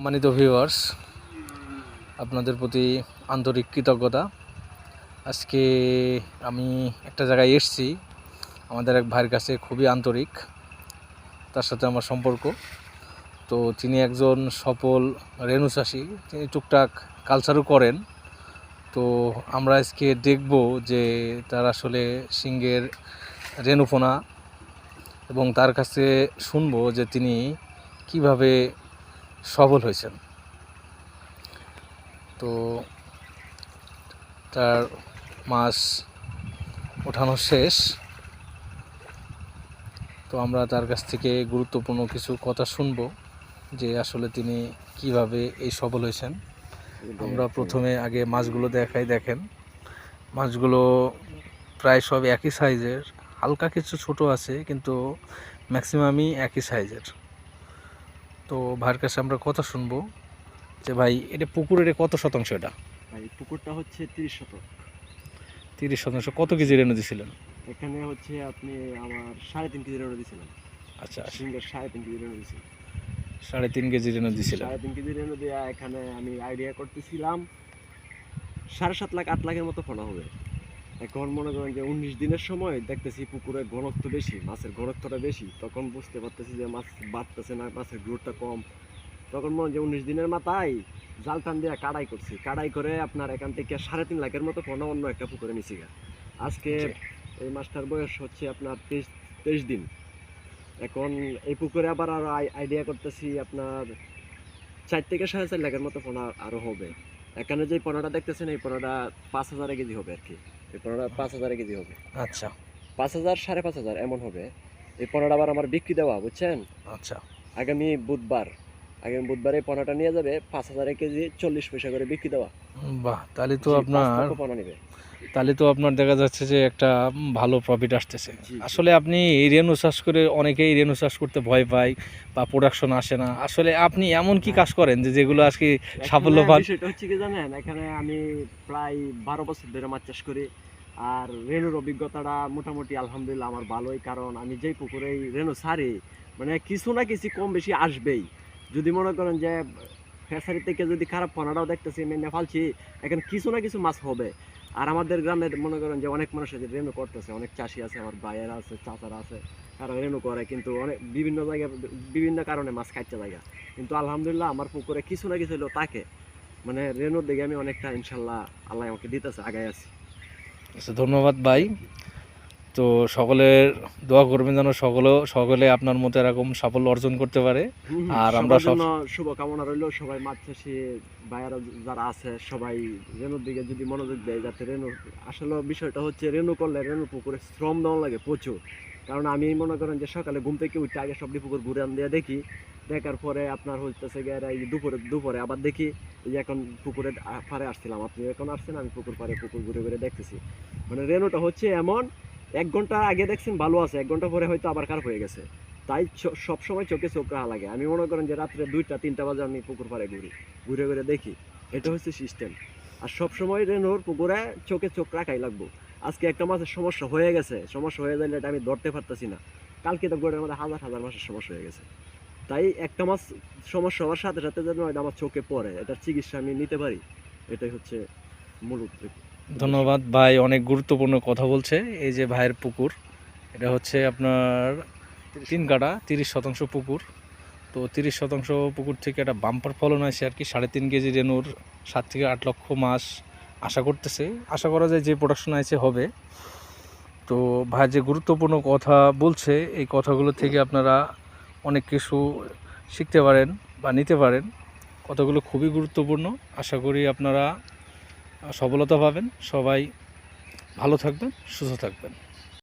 সম্মানিত ভিউয়ার্স, আপনাদের প্রতি আন্তরিক কৃতজ্ঞতা। আজকে আমি একটা জায়গায় এসেছি, আমাদের এক ভাইয়ের কাছে খুবই আন্তরিক, তার সাথে আমার সম্পর্ক। তো তিনি একজন সফল রেণু চাষি, তিনি টুকটাক কালচারও করেন। তো আমরা আজকে দেখব যে তার আসলে সিংহের রেণুপোনা এবং তার কাছে শুনবো যে তিনি কিভাবে সফল হয়েছেন। তো তার মাছ ওঠানো শেষ, তো আমরা তার কাছ থেকে গুরুত্বপূর্ণ কিছু কথা শুনবো যে আসলে তিনি কিভাবে এই সফল হয়েছেন। আমরা প্রথমে আগে মাছগুলো দেখাই। দেখেন, মাছগুলো প্রায় সব একই সাইজের, হালকা কিছু ছোট আছে কিন্তু ম্যাক্সিমামই একই সাইজের। তো ভাইয়ের কাছে আমরা কথা শুনবো যে ভাই, এটা পুকুরের কত শতাংশ? এটা ভাই পুকুরটা হচ্ছে 30 শতক। 30 শতাংশ। কত কেজি রেণু দিয়েছিলেন? এখানে হচ্ছে আপনি আমার 3.5 কেজি রেণু দিয়েছিলেন। আচ্ছা, সিঙ্গের 3.5 কেজি রেণু দিয়েছিলেন। 3.5 কেজি রেণু দিয়েছিলেন। 3.5 কেজি রেণু দেওয়া এখানে আমি আইডিয়া করতেছিলাম 7.5 লাখ 8 লাখের মতো ফোনা হবে। এখন মনে করেন যে 19 দিনের সময় দেখতেছি পুকুরে ঘনত্ব বেশি, মাছের ঘনত্বটা বেশি, তখন বুঝতে পারতেছি যে মাছ বাড়তেছে না, মাছের গ্রোথটা কম। তখন মনে যে 19 দিনের মাথায় জাল টান দিয়ে কাড়াই করছি, কাড়াই করে আপনার এখান থেকে 3.5 লাখের মতো ফোনা অন্য একটা পুকুরে নিছি। আজকে এই মাছটার বয়স হচ্ছে আপনার 23 দিন। এখন এই পুকুরে আবার আরো আইডিয়া করতেছি আপনার 4 থেকে 4.5 লাখের মতো পোনা আরো হবে। এখানে যে পোনাটা দেখতেছেন এই পোনাটা 5,000 কেজি হবে আর কি। এই পোনাটা 5,000 কেজি হবে। আচ্ছা, 5,000 5,500 এমন হবে। এই পোনাটা আবার আমার বিক্রি দেওয়া, বুঝছেন? আচ্ছা। আগামী বুধবার এই পোনাটা নিয়ে যাবে 5,000 কেজি 40 পয়সা করে বিক্রি দেওয়া। বাহ, তাহলে তো আপনার দেখা যাচ্ছে যে একটা ভালো প্রফিট আসতেছে। আসলে আপনি এই রেণু চাষ করে, অনেকেই রেণু চাষ করতে ভয় পায় বা প্রোডাকশন আসে না। আসলে আপনি এমন কি কাজ করেন যে যেগুলো আজকে সাফল্য পান? সেটা হচ্ছে কি জানেন, এখানে আমি প্রায় 12 বছর ধরে মাছ চাষ করি। আর রেণুর অভিজ্ঞতাটা মোটামুটি আলহামদুলিল্লাহ আমার ভালোই, কারণ আমি যেই পুকুরে রেণু ছাড়ি মানে কিছু না কিছু কম বেশি আসবেই। যদি মনে করেন যে ফেসারি থেকে যদি খারাপ পোনাটাও দেখতেছি মেনে ফালছি, এখানে কিছু না কিছু মাছ হবে। আর আমাদের গ্রামে মনে করেন যে অনেক মানুষ আছে রেণু করতেছে, অনেক চাষি আছে, আমার ভাইয়েরা আছে, চাচারা আছে, তারা রেণু করে, কিন্তু অনেক বিভিন্ন জায়গায় বিভিন্ন কারণে মাছ খাইতে জায়গা। কিন্তু আলহামদুলিল্লাহ আমার পুকুরে কিছু না কিছু হলেও তাকে মানে রেণুর দিকে আমি অনেকটা ইনশাল্লাহ আল্লাহ আমাকে দিতেছে, আগায় আছি। আচ্ছা, ধন্যবাদ ভাই। তো সকলের দোয়া করবেন যেন সকলে আপনার মতো এরকম সাফল্য অর্জন করতে পারে। আর আমরা সব শুভকামনা রইল, সবাই মাছ চাষি ভাইয়ারা যারা আছে সবাই রেণুর দিকে যদি মনোযোগ দেয়, যাতে রেণু, আসলে বিষয়টা হচ্ছে রেণু করলে রেণু পুকুরে শ্রম দেওয়া লাগে প্রচুর। কারণ আমি মনে করেন যে সকালে ঘুম থেকে উঠে আগে সবটি পুকুর ঘুরে দিয়ে দেখি, দেখার পরে আপনার হইতেছে গিয়ে দুপুরে আবার দেখি। এই যে এখন পুকুরে পাড়ে আসছিলাম, আপনি এখন আসছেন, আমি পুকুর ঘুরে ঘুরে দেখতেছি। মানে রেণুটা হচ্ছে এমন, 1 ঘন্টা আগে দেখছেন ভালো আছে, 1 ঘন্টা পরে হয়তো আবার খারাপ হয়ে গেছে। তাই সবসময় চোখে চোখ রাখা লাগে। আমি মনে করেন যে রাত্রে 2টা 3টা বাজে আমি পুকুর পাড়ে ঘুরে ঘুরে দেখি, এটা হচ্ছে সিস্টেম। আর সবসময় রেণুর পুকুরে চোখে চোখ রাখাই লাগবো। আজকে একটা মাছের সমস্যা হয়ে গেছে, সমস্যা হয়ে গেলে এটা আমি ধরতে পারতেছি না, কালকে তো গোড়ের মধ্যে হাজার হাজার মাছের সমস্যা হয়ে গেছে। তাই একটা মাছ সমস্যা হওয়ার সাথে সাথে যেন এটা আমার চোখে পড়ে, এটার চিকিৎসা আমি নিতে পারি, এটাই হচ্ছে মূল উদ্দেশ্য। ধন্যবাদ ভাই, অনেক গুরুত্বপূর্ণ কথা বলছে। এই যে ভাইয়ের পুকুর, এটা হচ্ছে আপনার 3 কাঠা 30 শতাংশ পুকুর। তো 30 শতাংশ পুকুর থেকে একটা বাম্পার ফলন আছে আর কি। 3.5 কেজি রেণুর 7 থেকে 8 লক্ষ মাছ আশা করতেছে। আশা করা যায় যে প্রোডাকশন আছে হবে। তো ভাই যে গুরুত্বপূর্ণ কথা বলছে, এই কথাগুলো থেকে আপনারা অনেক কিছু শিখতে পারেন বা নিতে পারেন। কথাগুলো খুবই গুরুত্বপূর্ণ। আশা করি আপনারা সফলতা পাবেন। সবাই ভালো থাকবেন, সুস্থ থাকবেন।